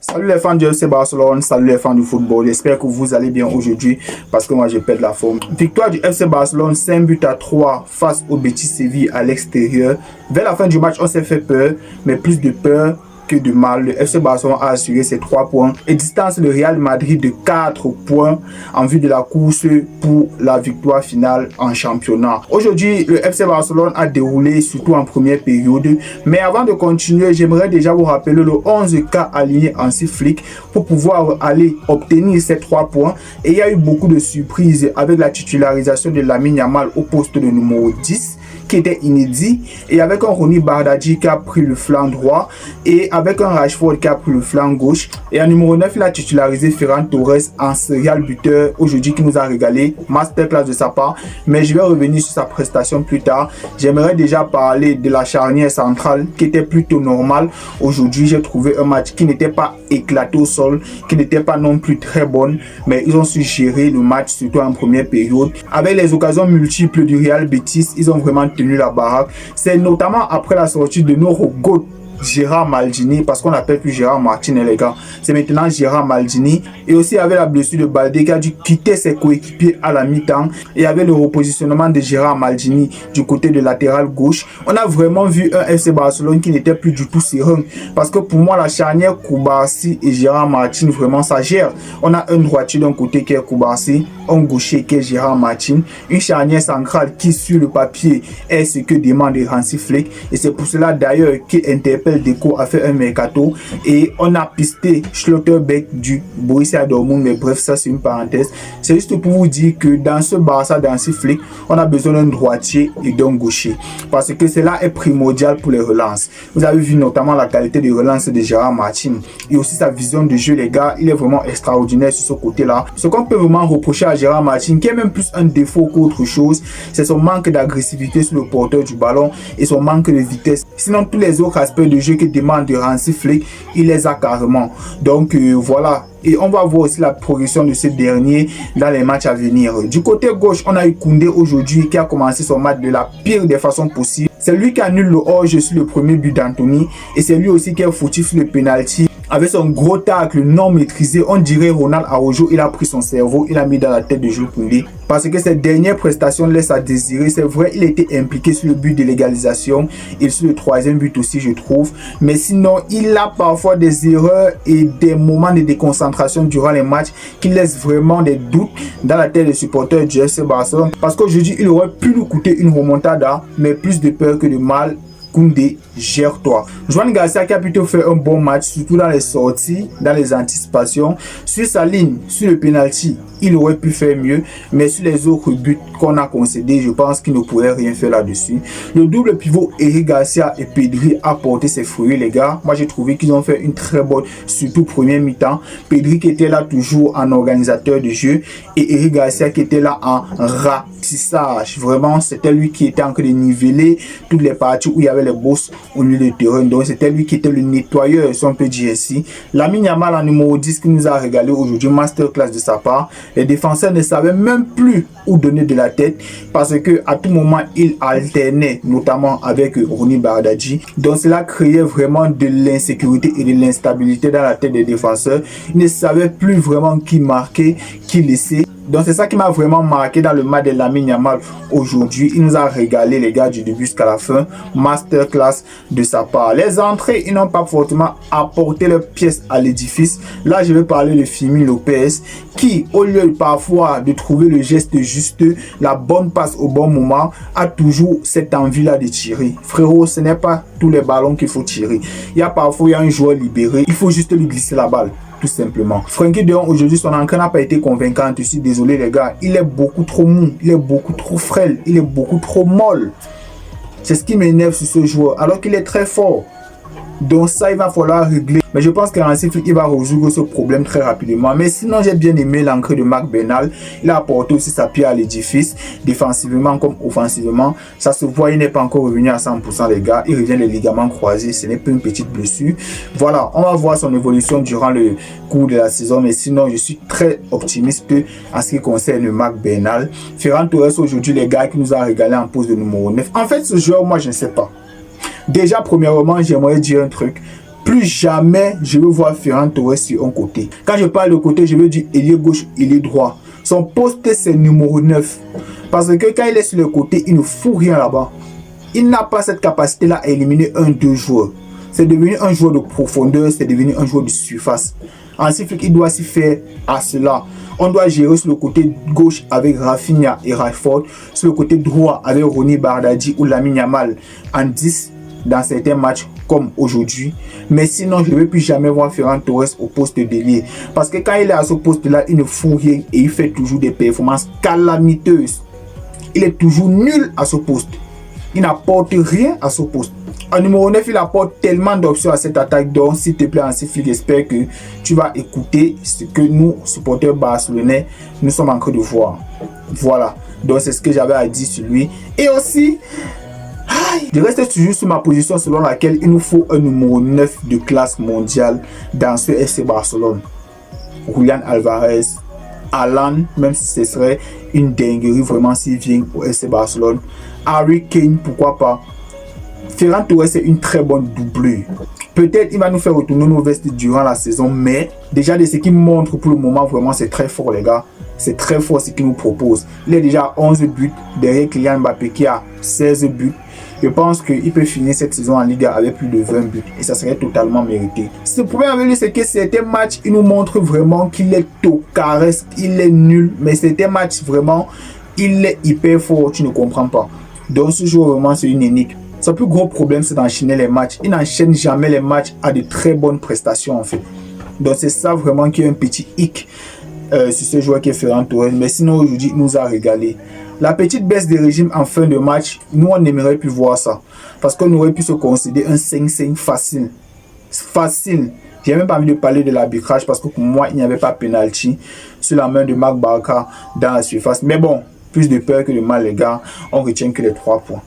Salut les fans du FC Barcelone, salut les fans du football. J'espère que vous allez bien aujourd'hui parce que moi je pète la forme. Victoire du FC Barcelone 5-3 face au Betis Séville à l'extérieur. Vers la fin du match, on s'est fait peur, mais plus de peur que de mal. Le FC Barcelone a assuré ses 3 points et distance le Real Madrid de 4 points en vue de la course pour la victoire finale en championnat. Aujourd'hui, le FC Barcelone a déroulé surtout en première période, mais avant de continuer, j'aimerais déjà vous rappeler le 11 cas aligné en 6 flics pour pouvoir aller obtenir ces 3 points. Et il y a eu beaucoup de surprises avec la titularisation de Lamine Yamal au poste de numéro 10 qui était inédit, et avec un Ronny Bardghji qui a pris le flanc droit et avec un Rashford qui a pris le flanc gauche. Et en numéro 9, il a titularisé Ferran Torres en serial buteur aujourd'hui qui nous a régalé, masterclass de sa part, mais je vais revenir sur sa prestation plus tard. J'aimerais déjà parler de la charnière centrale qui était plutôt normale. Aujourd'hui, j'ai trouvé un match qui n'était pas éclaté au sol, qui n'était pas non plus très bonne, mais ils ont su gérer le match, surtout en première période. Avec les occasions multiples du Real Betis, ils ont vraiment tenu la baraque. C'est notamment après la sortie de nos goats Gérard Maldini, parce qu'on n'appelle plus Gérard Martin les gars, c'est maintenant Gérard Maldini, et aussi avec la blessure de Baldé qui a dû quitter ses coéquipiers à la mi-temps, et avec le repositionnement de Gérard Maldini du côté de latéral gauche, on a vraiment vu un FC Barcelone qui n'était plus du tout serein, parce que pour moi la charnière Koubarsi et Gérard Martin, vraiment ça gère. On a un droitier d'un côté qui est Koubarsi, un gaucher qui est Gérard Martin, une charnière centrale qui sur le papier est ce que demande Hansi Flick, et c'est pour cela d'ailleurs qu'il interpelle Deco a fait un mercato et on a pisté Schlotterbeck du Borussia Dortmund, mais bref, ça c'est une parenthèse. C'est juste pour vous dire que dans ce Barça, dans ce flic, on a besoin d'un droitier et d'un gaucher, parce que cela est primordial pour les relances. Vous avez vu notamment la qualité de relance de Gérard Martin et aussi sa vision de jeu, les gars, il est vraiment extraordinaire sur ce côté-là. Ce qu'on peut vraiment reprocher à Gérard Martin, qui est même plus un défaut qu'autre chose, c'est son manque d'agressivité sur le porteur du ballon et son manque de vitesse. Sinon, tous les autres aspects de jeu que demande de Hansi Flick, il les a carrément. Donc voilà. Et on va voir aussi la progression de ce dernier dans les matchs à venir. Du côté gauche, on a eu Koundé aujourd'hui qui a commencé son match de la pire des façons possibles. C'est lui qui annule le hors-jeu sur le premier but d'Anthony. Et c'est lui aussi qui est fautif sur le penalty. Avec son gros tacle non maîtrisé, on dirait Ronald Araujo, il a pris son cerveau, il a mis dans la tête de Jules Koundé. Parce que ses dernières prestations laissent à désirer. C'est vrai, il était impliqué sur le but de l'égalisation et sur le troisième but aussi, je trouve. Mais sinon, il a parfois des erreurs et des moments de déconcentration durant les matchs qui laissent vraiment des doutes dans la tête des supporters du FC Barcelone. Parce qu'aujourd'hui, il aurait pu nous coûter une remontada, mais plus de peur que de mal. Koundé, gère-toi. Joan Garcia qui a plutôt fait un bon match, surtout dans les sorties, dans les anticipations. Sur sa ligne, sur le penalty, il aurait pu faire mieux, mais sur les autres buts qu'on a concédés, je pense qu'il ne pourrait rien faire là-dessus. Le double pivot Eric Garcia et Pedri a porté ses fruits, les gars. Moi, j'ai trouvé qu'ils ont fait une très bonne, surtout première mi-temps. Pedri qui était là toujours en organisateur de jeu et Eric Garcia qui était là en ratissage. Vraiment, c'était lui qui était en train de niveler toutes les parties où il y avait les bosses au milieu de terrain. Donc, c'était lui qui était le nettoyeur, si on peut dire ainsi. Lamine Yamal en numéro 10 qui nous a régalé aujourd'hui, masterclass de sa part. Les défenseurs ne savaient même plus où donner de la tête parce que à tout moment, il alternait, notamment avec Ronny Bardghji. Donc, cela créait vraiment de l'insécurité et de l'instabilité dans la tête des défenseurs. Ils ne savaient plus vraiment qui marquer, qui laisser. Donc c'est ça qui m'a vraiment marqué dans le match de Lamine Yamal aujourd'hui. Il nous a régalé les gars du début jusqu'à la fin. Masterclass de sa part. Les entrées, ils n'ont pas fortement apporté leurs pièces à l'édifice. Là, je vais parler de Fermín Lopez qui, au lieu parfois de trouver le geste juste, la bonne passe au bon moment, a toujours cette envie-là de tirer. Frérot, ce n'est pas tous les ballons qu'il faut tirer. Il y a parfois un joueur libéré, il faut juste lui glisser la balle. Tout simplement. Frenkie de Jong aujourd'hui, son entrée n'a pas été convaincante. Je suis désolé les gars, il est beaucoup trop mou, il est beaucoup trop frêle, il est beaucoup trop molle. C'est ce qui m'énerve sur ce joueur alors qu'il est très fort. Donc ça, il va falloir régler. Mais je pense qu'Hansi Flick, il va résoudre ce problème très rapidement. Mais sinon, j'ai bien aimé l'entrée de Marc Bernal. Il a apporté aussi sa pierre à l'édifice, défensivement comme offensivement. Ça se voit, il n'est pas encore revenu à 100% les gars. Il revient les ligaments croisés, ce n'est pas une petite blessure. Voilà, on va voir son évolution durant le cours de la saison. Mais sinon, je suis très optimiste en ce qui concerne Marc Bernal. Ferran Torres aujourd'hui, les gars, qui nous a régalé en pose de numéro 9. En fait, ce joueur, moi, je ne sais pas. Déjà, premièrement, j'aimerais dire un truc. Plus jamais je veux voir Ferran Torres sur un côté. Quand je parle de côté, je veux dire ailier gauche, ailier droit. Son poste, c'est numéro 9. Parce que quand il est sur le côté, il ne fout rien là-bas. Il n'a pas cette capacité-là à éliminer un, deux joueurs. C'est devenu un joueur de profondeur, c'est devenu un joueur de surface. Hansi Flick, il doit s'y faire à cela. On doit gérer sur le côté gauche avec Rafinha et Rashford, sur le côté droit avec Ronny Bardghji ou Lamine Yamal en 10 dans certains matchs comme aujourd'hui. Mais sinon, je ne veux plus jamais voir Ferran Torres au poste d'ailier. Parce que quand il est à ce poste-là, il ne fout rien et il fait toujours des performances calamiteuses. Il est toujours nul à ce poste. Il n'apporte rien à ce poste. En numéro 9, il apporte tellement d'options à cette attaque. Donc, s'il te plaît, Hansi Flick, j'espère que tu vas écouter ce que nous, supporters barcelonais, nous sommes en train de voir. Voilà. Donc, c'est ce que j'avais à dire sur lui. Et aussi, je reste toujours sur ma position selon laquelle il nous faut un numéro 9 de classe mondiale dans ce FC Barcelone. Julián Álvarez, Haaland, même si ce serait une dinguerie vraiment s'il vient au FC Barcelone. Harry Kane, pourquoi pas. Ferran Torres, c'est une très bonne doublure. Peut-être il va nous faire retourner nos vestes durant la saison, mais déjà de ce qu'il montre pour le moment, vraiment c'est très fort les gars. C'est très fort ce qu'il nous propose. Il est déjà à 11 buts derrière Kylian Mbappé qui a 16 buts. Je pense qu'il peut finir cette saison en Liga avec plus de 20 buts et ça serait totalement mérité. Ce problème avec lui, c'est que certains matchs, il nous montre vraiment qu'il est tocaresque, il est nul, mais certains matchs vraiment, il est hyper fort, tu ne comprends pas. Donc ce joueur vraiment c'est une énigme. Son plus gros problème, c'est d'enchaîner les matchs. Il n'enchaîne jamais les matchs à de très bonnes prestations, en fait. Donc, c'est ça vraiment qui est un petit hic sur ce joueur qui est Ferran Torres. Mais sinon, aujourd'hui, il nous a régalé. La petite baisse de régime en fin de match, nous, on n'aimerait plus voir ça. Parce qu'on aurait pu se concéder un 5-5 facile. Facile. Je n'ai même pas envie de parler de l'arbitrage parce que pour moi, il n'y avait pas penalty sur la main de Marc Barca dans la surface. Mais bon, plus de peur que de mal, les gars. On retient que les 3 points.